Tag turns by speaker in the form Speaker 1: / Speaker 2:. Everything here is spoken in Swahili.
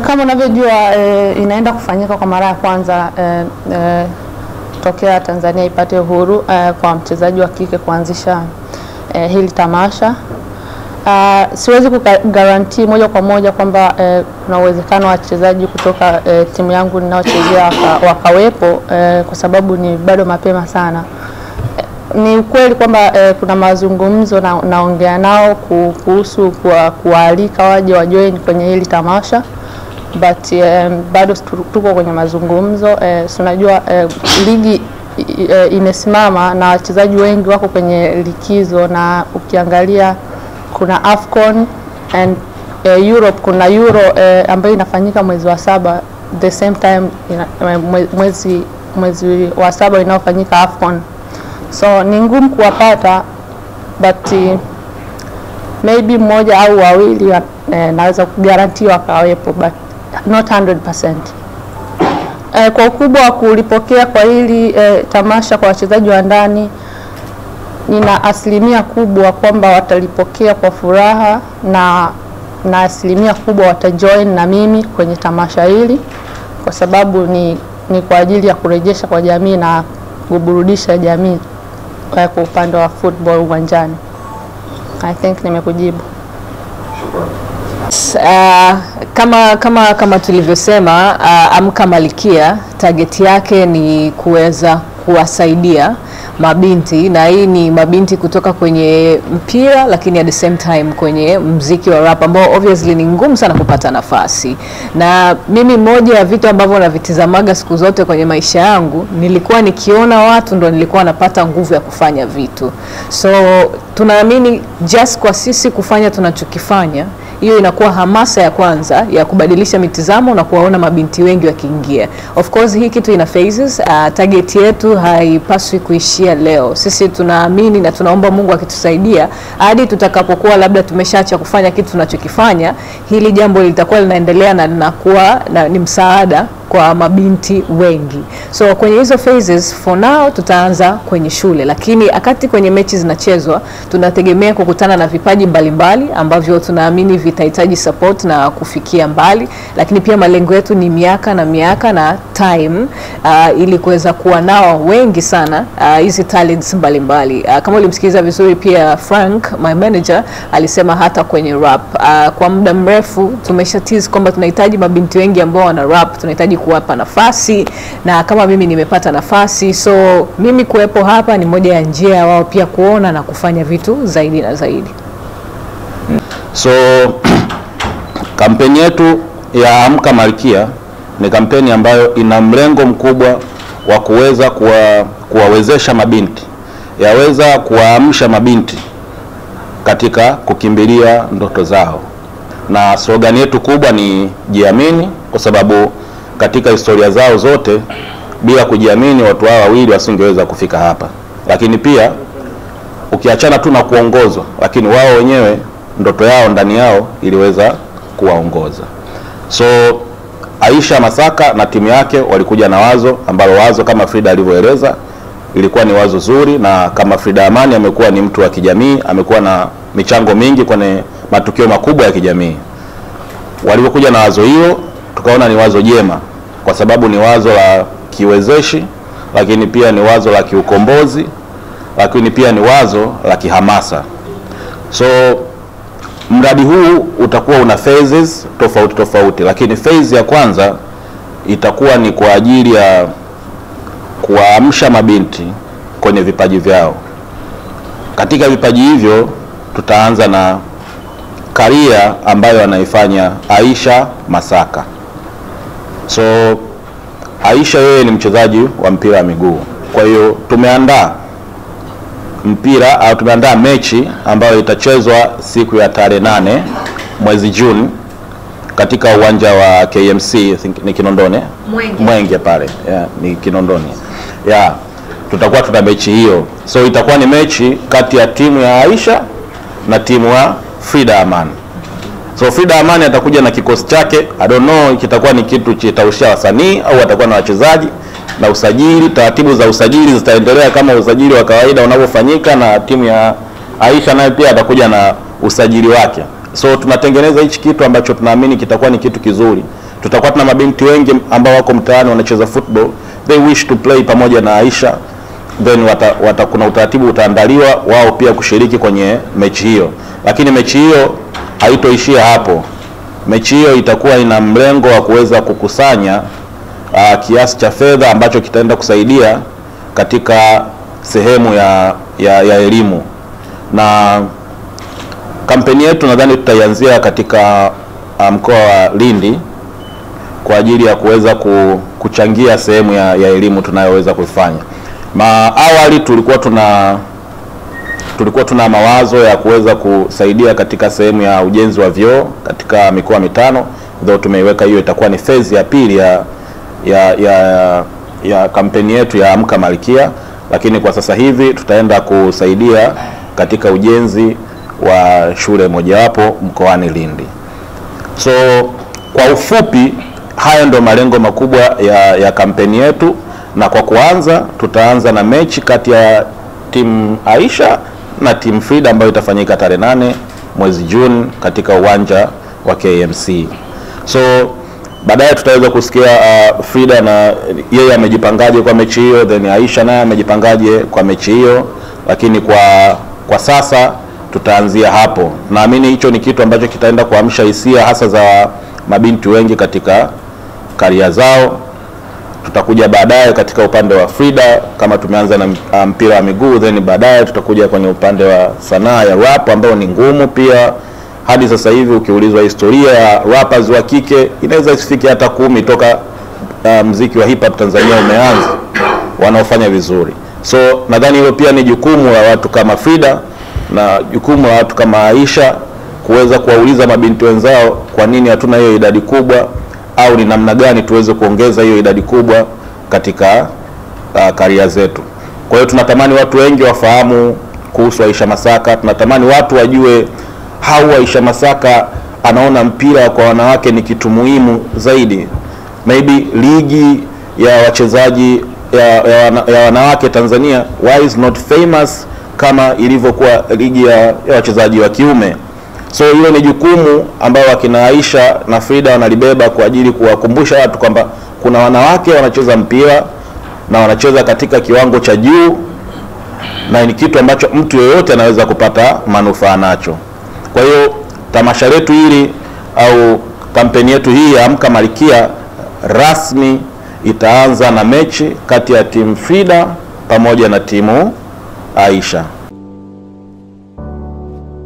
Speaker 1: Kama unavyojua inaenda kufanyika kwa mara ya kwanza tokea Tanzania ipate uhuru kwa mchezaji wa kike kuanzisha hili tamasha. Siwezi kugarantii moja kwa moja kwamba kuna uwezekano wachezaji kutoka timu yangu ninaochezea wakawepo kwa sababu ni bado mapema sana. Ni ukweli kwamba kuna mazungumzo naongea nao kuhusu kualika waje wajoin kwenye hili tamasha, but bado tuko kwenye mazungumzo. Tunajua ligi imesimama na wachezaji wengi wako kwenye likizo, na ukiangalia kuna AFCON and Europe, kuna Euro ambayo inafanyika mwezi wa 7, the same time mwezi wa 7 inaofanyika AFCON. So ni ngumu kuwapata, but maybe mmoja au wawili naweza kugarantii wakawepo, but not 100%. Kwa ukubwa wa kulipokea kwa hili tamasha kwa wachezaji wa ndani, nina asilimia kubwa kwamba watalipokea kwa furaha na asilimia kubwa watajoin na mimi kwenye tamasha hili, kwa sababu ni kwa ajili ya kurejesha kwa jamii na kuburudisha jamii kwa upande wa football uwanjani. I think nimekujibu.
Speaker 2: Kama tulivyosema, Amka Malkia target yake ni kuweza kuwasaidia mabinti, na hii ni mabinti kutoka kwenye mpira lakini at the same time kwenye muziki wa rap ambao obviously ni ngumu sana kupata nafasi. Na mimi moja ya vitu ambavyo navitizamaga siku zote kwenye maisha yangu, nilikuwa nikiona watu ndo nilikuwa napata nguvu ya kufanya vitu. So tunaamini just kwa sisi kufanya tunachokifanya, hiyo inakuwa hamasa ya kwanza ya kubadilisha mitazamo na kuwaona mabinti wengi wakiingia. Of course hii kitu ina phases. Target yetu haipaswi kuishia leo. Sisi tunaamini na tunaomba Mungu akitusaidia hadi tutakapokuwa labda tumeshaacha kufanya kitu tunachokifanya, hili jambo litakuwa linaendelea na linakuwa ni msaada kwa mabinti wengi. So kwenye hizo phases for now tutaanza kwenye shule, lakini akati kwenye mechi zinachezwa tunategemea kukutana na vipaji mbalimbali ambavyo tunaamini vitahitaji support na kufikia mbali, lakini pia malengo yetu ni miaka na time ili kuweza kuwa nao wengi sana hizi talents mbalimbali. Kama ulimsikiliza vizuri pia Frank, my manager, alisema hata kwenye rap kwa muda mrefu tumesha-tease kwamba tunahitaji mabinti wengi ambao wana rap, tunahitaji kuwapa nafasi, na kama mimi nimepata nafasi, so mimi kuwepo hapa ni moja ya njia wao pia kuona na kufanya vitu zaidi na zaidi.
Speaker 3: So kampeni yetu ya Amka Malkia ni kampeni ambayo ina mlengo mkubwa wa kuweza kuwawezesha mabinti, yaweza kuwaamsha mabinti katika kukimbilia ndoto zao. Na slogan yetu kubwa ni jiamini, kwa sababu katika historia zao zote bila kujiamini watu hao wawili wasingeweza kufika hapa. Lakini pia ukiachana tu na kuongozwa, lakini wao wenyewe ndoto yao ndani yao iliweza kuwaongoza. So Aisha Masaka na timu yake walikuja na wazo ambalo wazo kama Frida alivyoeleza ilikuwa ni wazo zuri, na kama Frida Amani amekuwa ni mtu wa kijamii, amekuwa na michango mingi kwenye matukio makubwa ya kijamii. Walipokuja na wazo hilo tukaona ni wazo jema, kwa sababu ni wazo la kiwezeshi, lakini pia ni wazo la kiukombozi, lakini pia ni wazo la kihamasa. So mradi huu utakuwa una phases tofauti, lakini phase ya kwanza itakuwa ni kwa ajili ya kuwaamsha mabinti kwenye vipaji vyao. Katika vipaji hivyo tutaanza na karia ambayo anaifanya Aisha Masaka. So Aisha yeye ni mchezaji wa mpira wa miguu. Kwa hiyo tumeandaa tumeandaa mechi ambayo itachezwa siku ya tarehe 8 mwezi Juni katika uwanja wa KMC, ni Kinondoni, Mwenge pale, ni Kinondoni. Tutakuwa tuna mechi hiyo. So itakuwa ni mechi kati ya timu ya Aisha na timu ya Frida Amani. So Frida Amani atakuja na kikosi chake. I don't know kitakuwa ni kitu kitaushia wasanii au atakuwa na wachezaji, na usajili, taratibu za usajili zitaendelea kama usajili wa kawaida unavyofanyika, na timu ya Aisha nayo pia atakuja na usajili wake. So tunatengeneza hichi kitu ambacho tunaamini kitakuwa ni kitu kizuri. Tutakuwa tuna mabinti wengi ambao wako mtaani wanacheza football, they wish to play pamoja na Aisha, then kuna utaratibu utaandaliwa wao pia kushiriki kwenye mechi hiyo. Lakini mechi hiyo haitoishia hapo. Mechi hiyo itakuwa ina mlengo wa kuweza kukusanya kiasi cha fedha ambacho kitaenda kusaidia katika sehemu ya elimu. Na kampeni yetu nadhani tutaianzia katika mkoa wa Lindi kwa ajili ya kuweza kuchangia sehemu ya elimu tunayoweza kuifanya. Awali tulikuwa tuna mawazo ya kuweza kusaidia katika sehemu ya ujenzi wa vyoo katika mikoa 5, ndio tumeiweka hiyo itakuwa ni phase ya pili ya kampeni yetu ya Amka Malkia, lakini kwa sasa hivi tutaenda kusaidia katika ujenzi wa shule mojawapo mkoani Lindi. So kwa ufupi haya ndio malengo makubwa ya kampeni yetu, na kwa kuanza tutaanza na mechi kati ya timu Aisha na timu Frida ambayo itafanyika tarehe 8 mwezi Juni katika uwanja wa KMC. So baadaye tutaweza kusikia Frida na yeye amejipangaje kwa mechi hiyo, then Aisha naye amejipangaje kwa mechi hiyo, lakini kwa sasa tutaanzia hapo. Naamini hicho ni kitu ambacho kitaenda kuamsha hisia hasa za mabinti wengi katika karia zao. Tutakuja baadaye katika upande wa Frida kama tumeanza na mpira wa miguu, then baadaye tutakuja kwenye upande wa sanaa ya rap ambao ni ngumu pia. Hadi sasa hivi ukiulizwa historia ya rappers wa kike inaweza isifike hata 10 toka muziki wa hip hop Tanzania umeanza wanaofanya vizuri. So nadhani hilo pia ni jukumu la watu kama Frida na jukumu la watu kama Aisha kuweza kuwauliza mabinti wenzao kwa nini hatuna hiyo idadi kubwa, au ni namna gani tuweze kuongeza hiyo idadi kubwa katika karia zetu. Kwa hiyo tunatamani watu wengi wafahamu kuhusu Aisha Masaka, tunatamani watu wajue Aisha Masaka anaona mpira kwa wanawake ni kitu muhimu zaidi. Maybe ligi ya wachezaji ya wanawake Tanzania why is not famous kama ilivyokuwa ligi ya wachezaji wa kiume. So hiyo ni jukumu ambao wakina Aisha na Frida wanalibeba kwa ajili kuwakumbusha watu kwamba kuna wanawake wanacheza mpira na wanacheza katika kiwango cha juu, na ni kitu ambacho mtu yeyote anaweza kupata manufaa nacho. Kwa hiyo tamasha letu hili au kampeni yetu hii ya Amka Malkia rasmi itaanza na mechi kati ya timu Frida pamoja na timu Aisha.